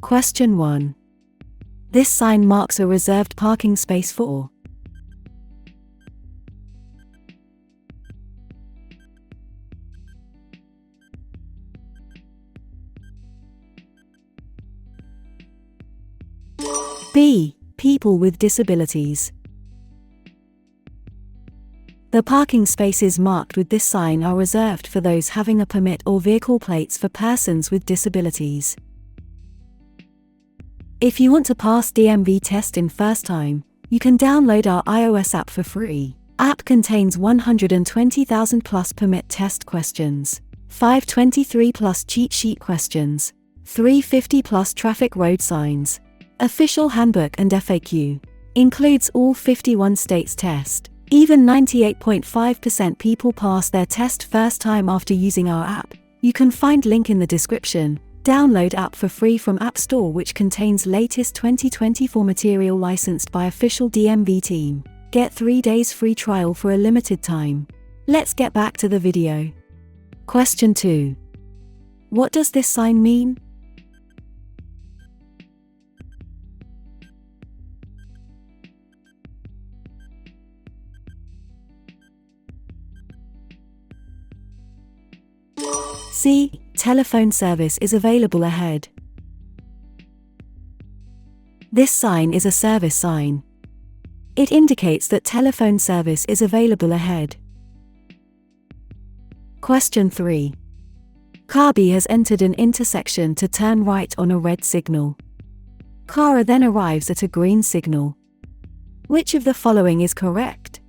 Question 1. This sign marks a reserved parking space for. B. People with disabilities. The parking spaces marked with this sign are reserved for those having a permit or vehicle plates for persons with disabilities. If you want to pass DMV test in first time, you can download our iOS app for free. App contains 120,000 plus permit test questions, 523 plus cheat sheet questions, 350 plus traffic road signs, official handbook and FAQ. Includes all 51 states test. Even 98.5% people pass their test first time after using our app. You can find link in the description. Download app for free from App Store, which contains latest 2024 material licensed by official DMV team. Get 3 days free trial for a limited time. Let's get back to the video. Question 2. What does this sign mean? C. Telephone service is available ahead. This sign is a service sign. It indicates that telephone service is available ahead. Question 3. Car B has entered an intersection to turn right on a red signal. Car A then arrives at a green signal. Which of the following is correct?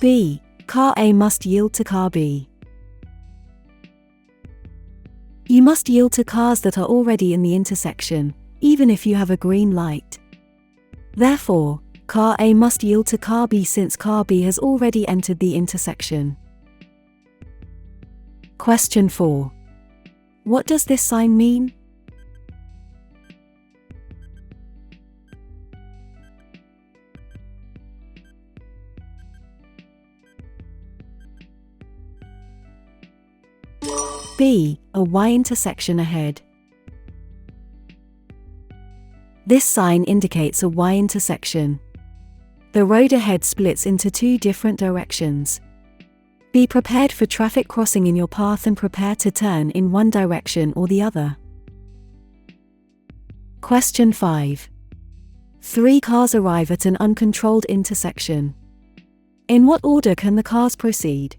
B. Car A must yield to car B. You must yield to cars that are already in the intersection, even if you have a green light. Therefore, car A must yield to car B since car B has already entered the intersection. Question 4. What does this sign mean? B. A Y intersection ahead. This sign indicates a Y intersection. The road ahead splits into 2 different directions. Be prepared for traffic crossing in your path and prepare to turn in one direction or the other. Question 5. 3 cars arrive at an uncontrolled intersection. In what order can the cars proceed?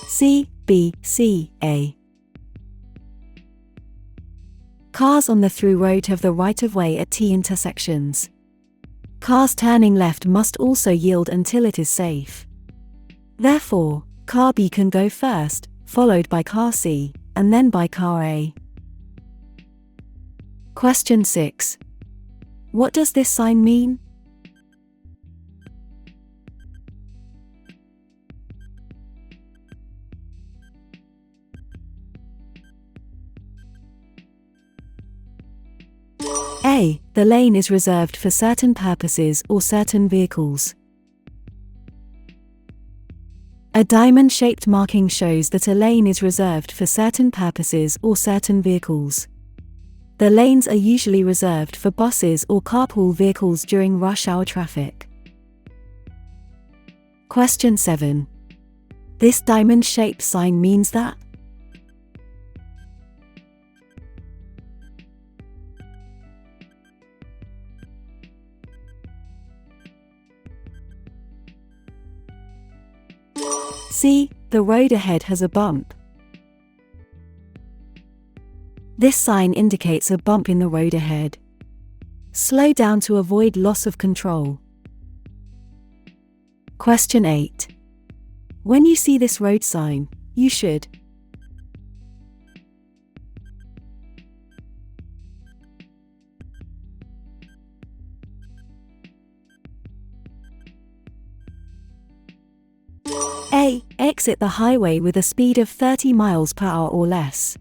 C, B, C, A. Cars on the through road have the right-of-way at T intersections. Cars turning left must also yield until it is safe. Therefore, car B can go first, followed by car C, and then by car A. Question 6. What does this sign mean? A. The lane is reserved for certain purposes or certain vehicles. A diamond-shaped marking shows that a lane is reserved for certain purposes or certain vehicles. The lanes are usually reserved for buses or carpool vehicles during rush hour traffic. Question 7. This diamond-shaped sign means that C. The road ahead has a bump. This sign indicates a bump in the road ahead. Slow down to avoid loss of control. Question 8. When you see this road sign, you should A. Exit the highway with a speed of 30 miles per hour or less.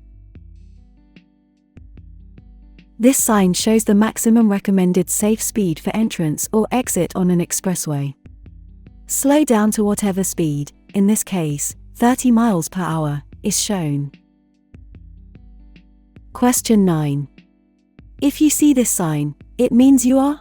This sign shows the maximum recommended safe speed for entrance or exit on an expressway. Slow down to whatever speed, in this case, 30 miles per hour, is shown. Question 9. If you see this sign, it means you are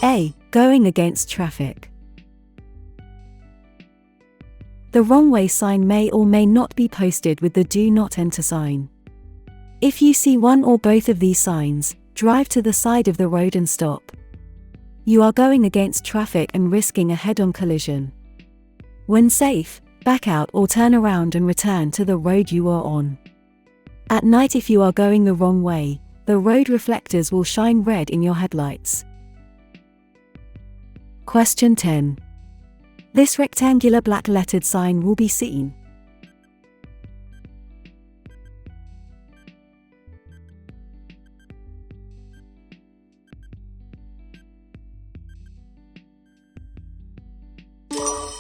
A. Going against traffic. The wrong way sign may or may not be posted with the Do Not Enter sign. If you see one or both of these signs, drive to the side of the road and stop. You are going against traffic and risking a head-on collision. When safe, back out or turn around and return to the road you are on. At night, if you are going the wrong way, the road reflectors will shine red in your headlights. Question 10. This rectangular black lettered sign will be seen.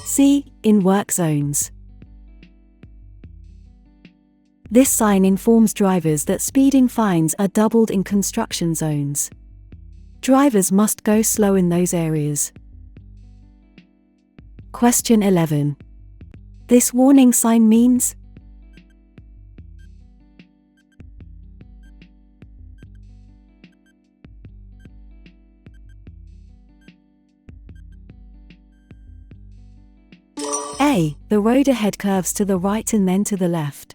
C. In work zones. This sign informs drivers that speeding fines are doubled in construction zones. Drivers must go slow in those areas. Question 11. This warning sign means A. The road ahead curves to the right and then to the left.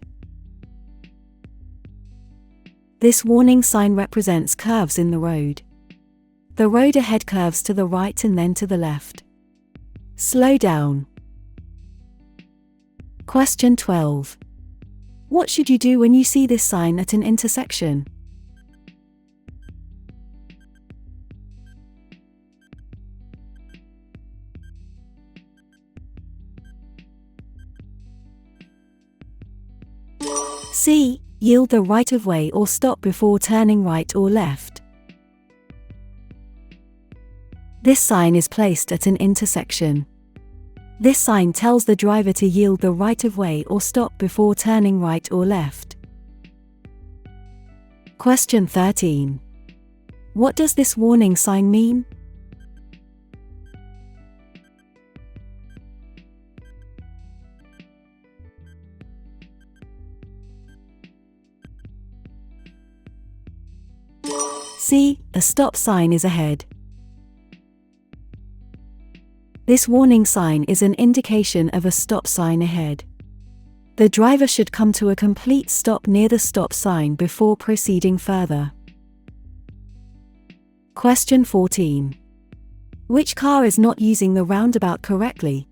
This warning sign represents curves in the road. The road ahead curves to the right and then to the left. Slow down. Question 12. What should you do when you see this sign at an intersection? C. Yield the right-of-way or stop before turning right or left. This sign is placed at an intersection. This sign tells the driver to yield the right-of-way or stop before turning right or left. Question 13. What does this warning sign mean? C. A stop sign is ahead. This warning sign is an indication of a stop sign ahead. The driver should come to a complete stop near the stop sign before proceeding further. Question 14. Which car is not using the roundabout correctly?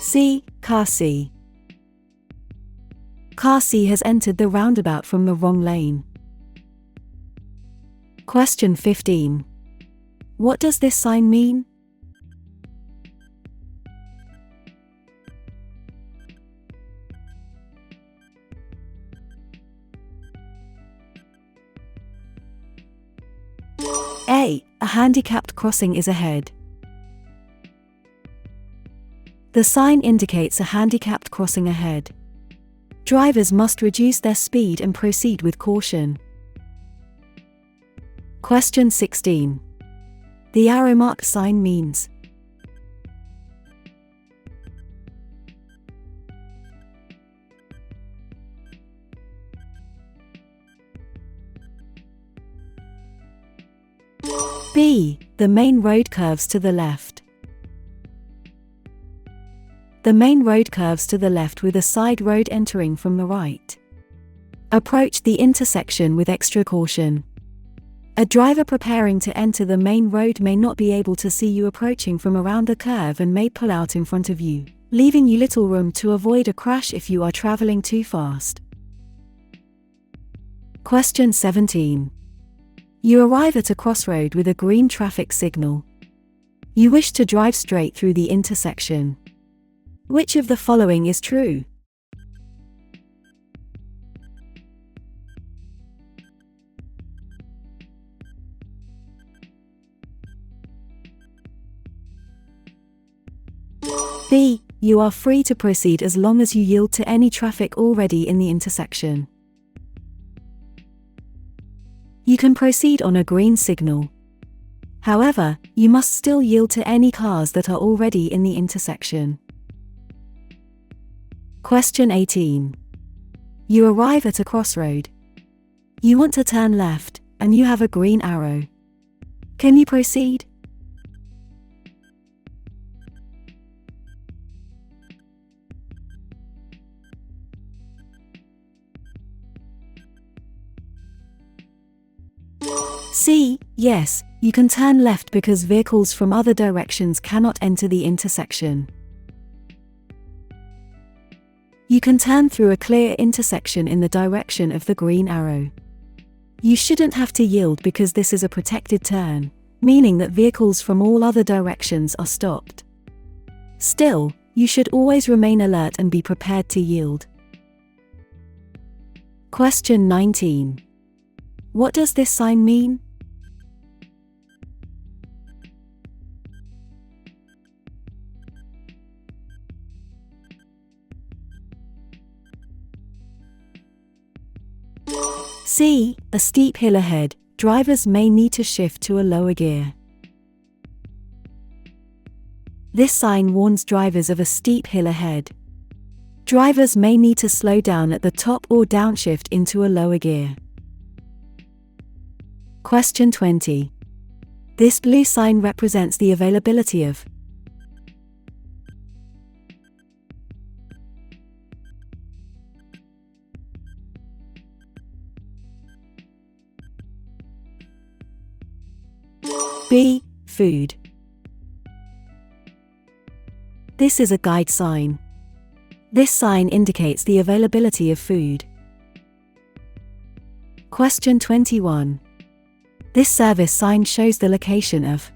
C. Car C. Car C has entered the roundabout from the wrong lane. Question 15. What does this sign mean? A. A handicapped crossing is ahead. The sign indicates a handicapped crossing ahead. Drivers must reduce their speed and proceed with caution. Question 16. The arrow marked sign means B. The main road curves to the left. The main road curves to the left with a side road entering from the right. Approach the intersection with extra caution. A driver preparing to enter the main road may not be able to see you approaching from around the curve and may pull out in front of you, leaving you little room to avoid a crash if you are traveling too fast. Question 17. You arrive at a crossroad with a green traffic signal. You wish to drive straight through the intersection. Which of the following is true? B. You are free to proceed as long as you yield to any traffic already in the intersection. You can proceed on a green signal. However, you must still yield to any cars that are already in the intersection. Question 18. You arrive at a crossroad. You want to turn left, and you have a green arrow. Can you proceed? C. Yes, you can turn left because vehicles from other directions cannot enter the intersection. You can turn through a clear intersection in the direction of the green arrow. You shouldn't have to yield because this is a protected turn, meaning that vehicles from all other directions are stopped. Still, you should always remain alert and be prepared to yield. Question 19. What does this sign mean? C. A steep hill ahead. Drivers may need to shift to a lower gear. This sign warns drivers of a steep hill ahead. Drivers may need to slow down at the top or downshift into a lower gear. Question 20. This blue sign represents the availability of B. Food. This is a guide sign. This sign indicates the availability of food. Question 21. This service sign shows the location of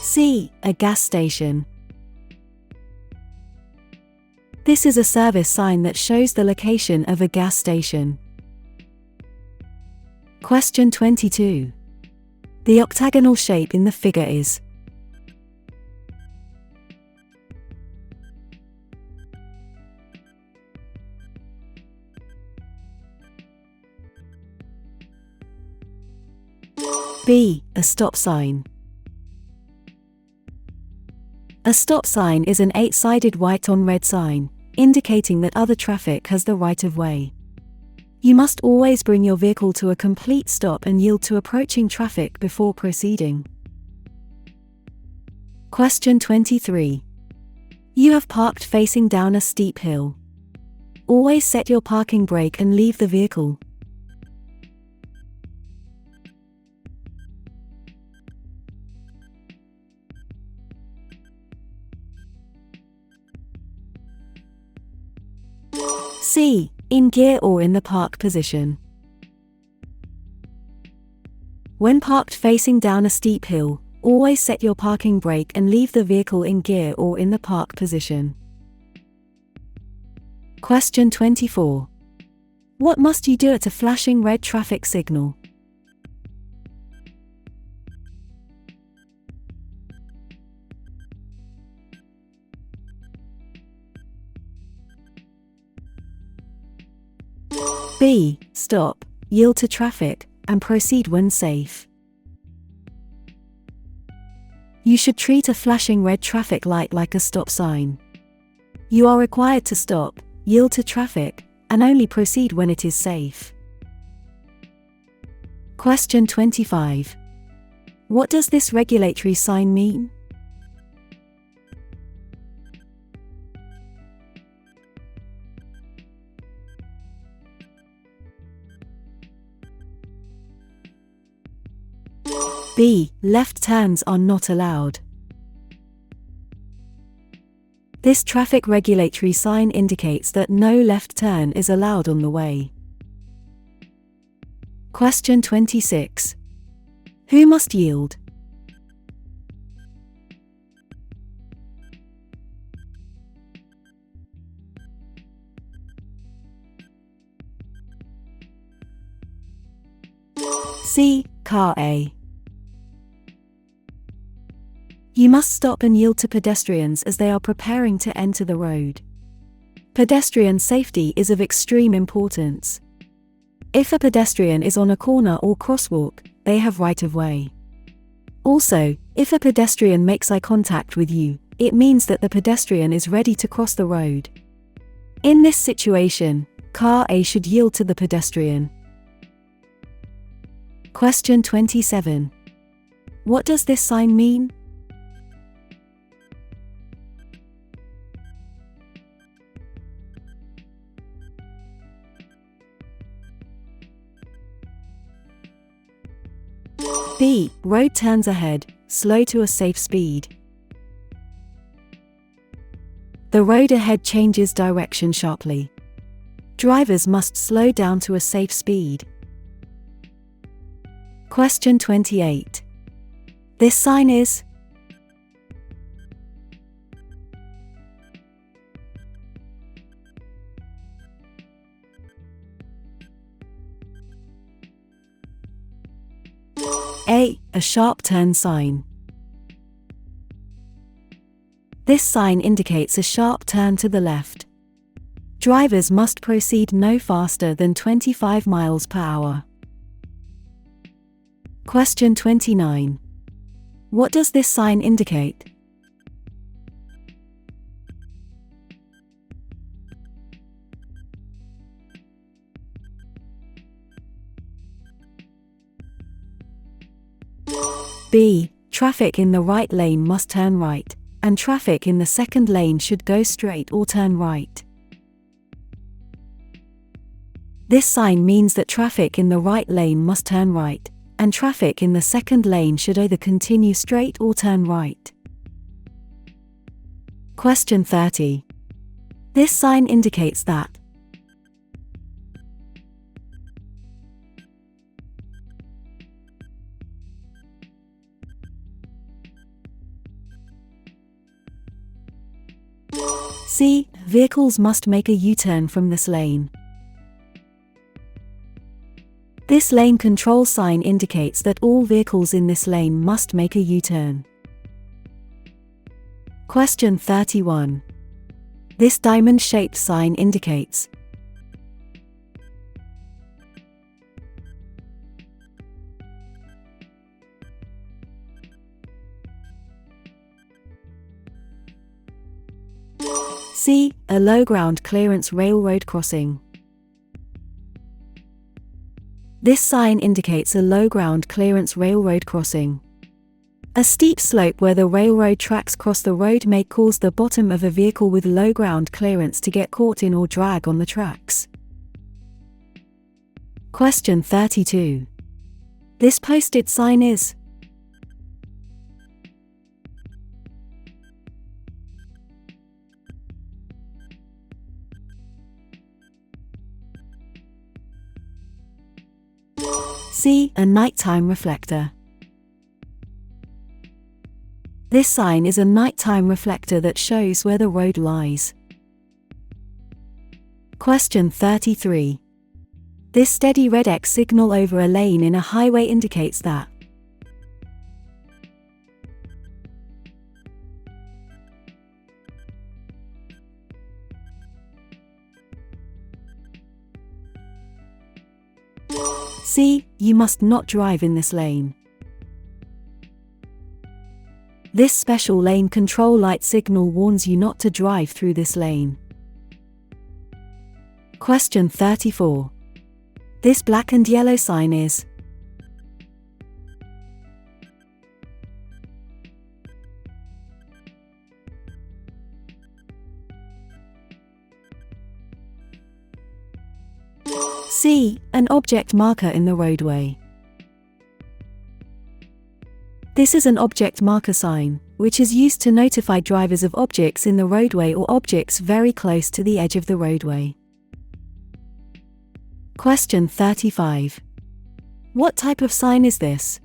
C. A gas station. This is a service sign that shows the location of a gas station. Question 22. The octagonal shape in the figure is B. A stop sign. A stop sign is an 8-sided white on red sign, indicating that other traffic has the right of way. You must always bring your vehicle to a complete stop and yield to approaching traffic before proceeding. Question 23. You have parked facing down a steep hill. Always set your parking brake and leave the vehicle. C. In gear or in the park position. When parked facing down a steep hill, always set your parking brake and leave the vehicle in gear or in the park position. Question 24. What must you do at a flashing red traffic signal? B. Stop, yield to traffic, and proceed when safe. You should treat a flashing red traffic light like a stop sign. You are required to stop, yield to traffic, and only proceed when it is safe. Question 25. What does this regulatory sign mean? B. Left turns are not allowed. This traffic regulatory sign indicates that no left turn is allowed on the way. Question 26. Who must yield? C. Car A. You must stop and yield to pedestrians as they are preparing to enter the road. Pedestrian safety is of extreme importance. If a pedestrian is on a corner or crosswalk, they have right of way. Also, if a pedestrian makes eye contact with you, it means that the pedestrian is ready to cross the road. In this situation, car A should yield to the pedestrian. Question 27. What does this sign mean? B. Road turns ahead, slow to a safe speed. The road ahead changes direction sharply. Drivers must slow down to a safe speed. Question 28. This sign is? A. A sharp turn sign. This sign indicates a sharp turn to the left. Drivers must proceed no faster than 25 miles per hour. Question 29. What does this sign indicate? B. Traffic in the right lane must turn right, and traffic in the second lane should go straight or turn right. This sign means that traffic in the right lane must turn right, and traffic in the second lane should either continue straight or turn right. Question 30. This sign indicates that C. Vehicles must make a U-turn from this lane. This lane control sign indicates that all vehicles in this lane must make a U-turn. Question 31. This diamond-shaped sign indicates C. A low-ground clearance railroad crossing. This sign indicates a low-ground clearance railroad crossing. A steep slope where the railroad tracks cross the road may cause the bottom of a vehicle with low ground clearance to get caught in or drag on the tracks. Question 32. This posted sign is? C. A nighttime reflector. This sign is a nighttime reflector that shows where the road lies. Question 33. This steady red X signal over a lane in a highway indicates that C. You must not drive in this lane. This special lane control light signal warns you not to drive through this lane. Question 34. This black and yellow sign is? C. An object marker in the roadway. This is an object marker sign, which is used to notify drivers of objects in the roadway or objects very close to the edge of the roadway. Question 35. What type of sign is this?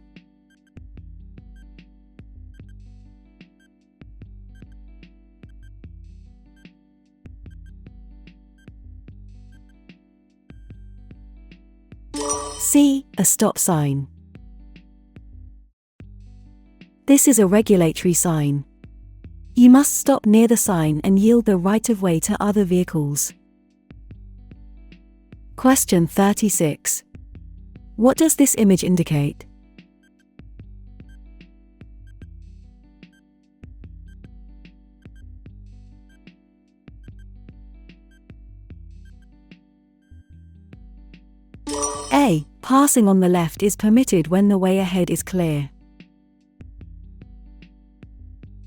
C. A stop sign. This is a regulatory sign. You must stop near the sign and yield the right of way to other vehicles. Question 36. What does this image indicate? A. Passing on the left is permitted when the way ahead is clear.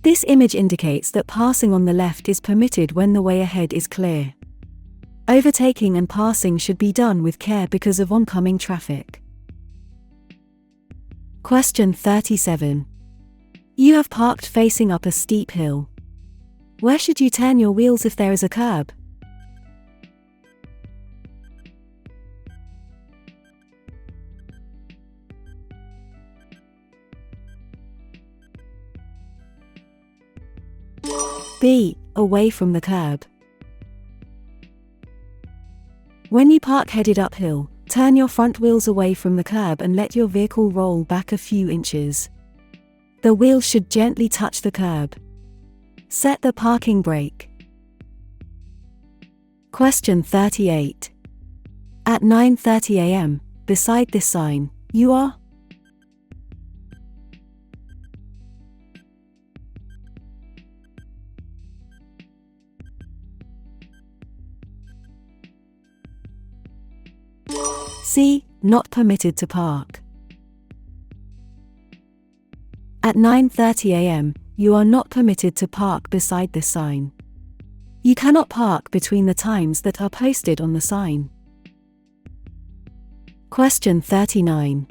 This image indicates that passing on the left is permitted when the way ahead is clear. Overtaking and passing should be done with care because of oncoming traffic. Question 37. You have parked facing up a steep hill. Where should you turn your wheels if there is a curb? B. Away from the curb. When you park headed uphill, turn your front wheels away from the curb and let your vehicle roll back a few inches. The wheels should gently touch the curb. Set the parking brake. Question 38. At 9:30 a.m., beside this sign, you are? C. Not permitted to park. At 9:30 a.m., you are not permitted to park beside this sign. You cannot park between the times that are posted on the sign. Question 39.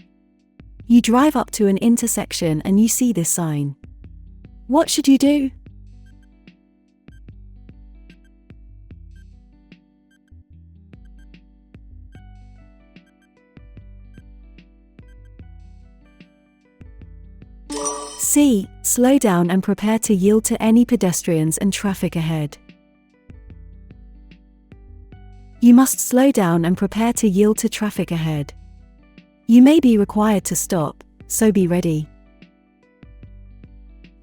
You drive up to an intersection and you see this sign. What should you do? C. Slow down and prepare to yield to any pedestrians and traffic ahead. You must slow down and prepare to yield to traffic ahead. You may be required to stop, so be ready.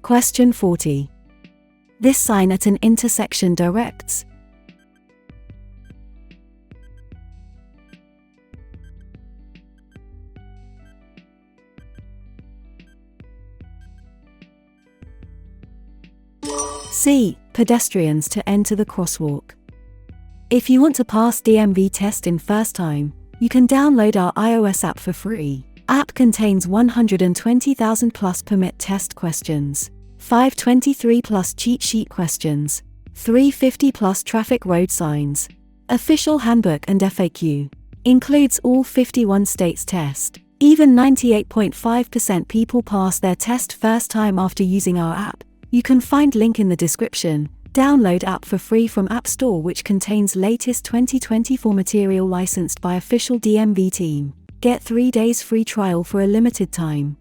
Question 40. This sign at an intersection directs. C. Pedestrians to enter the crosswalk. If you want to pass DMV test in first time, you can download our iOS app for free. App contains 120,000 plus permit test questions, 523 plus cheat sheet questions, 350 plus traffic road signs, official handbook and FAQ. Includes all 51 states test. Even 98.5% people pass their test first time after using our app. You can find link in the description. Download app for free from App Store, which contains latest 2024 material licensed by official DMV team. Get 3 days free trial for a limited time.